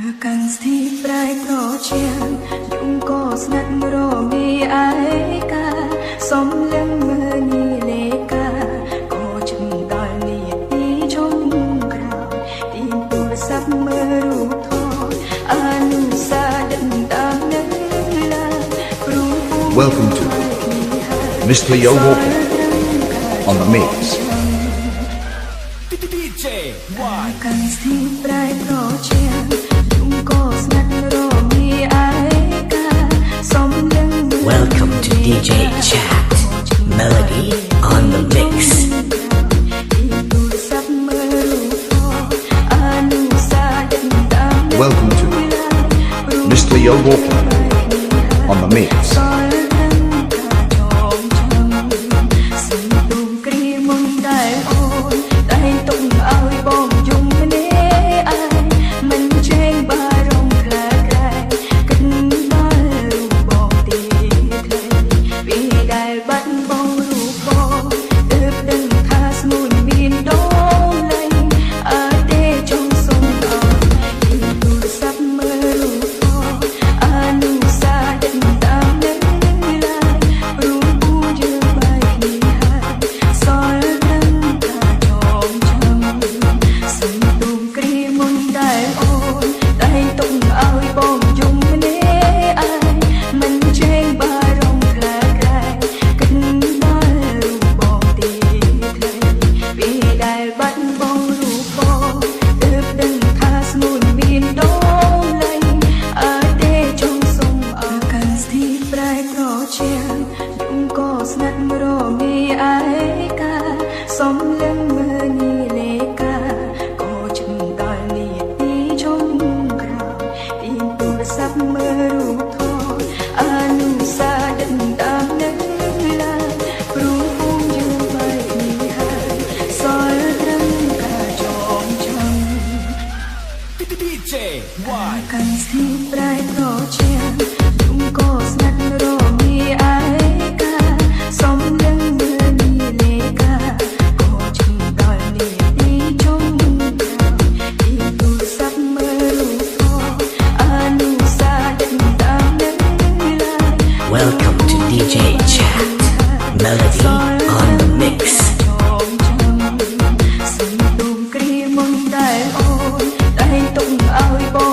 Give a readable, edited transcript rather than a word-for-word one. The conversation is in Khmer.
កាន់ស្ទីប្រៃប្រជាយំក៏ស្និទ្ធរមីឯកាសំលឹងមើលនីលេកាក៏ជិតដល់នីទីជុំក្រោយទីទូរស័ព្ទមើលរូបថតអនុសាដិនតាមនឹងឡាគ្រូ Welcome to Mr. Yo Walker on the mix. DJ កាន់ស្ទីប្រៃប្រជាយំក៏ស្និទ្ធរមីឯកាសំលឹង Welcome to DJ Chat Melody on the mix. Welcome to Mr. Yo Walker on the mix.សំលឹងមើលនីលេកាក៏ជិតដល់នីទីជុំក្រោយទីទូរស័ព្ទមើលរូបថតអនុសាដិនតាមនឹងឡាគ្រូពងយើងបែកនេះហើយសល់ត្រឹមការចងចាំ DJ កាន់ស្ទីប្រៃប្រជាយំក៏ស្និទ្ធរមីឯកាសំលឹងមើលនីលេកាWelcome to DJ Chat Melody on the mix. សំដុំគ្រាមុនដែលអូនតែទុកឲ្យបង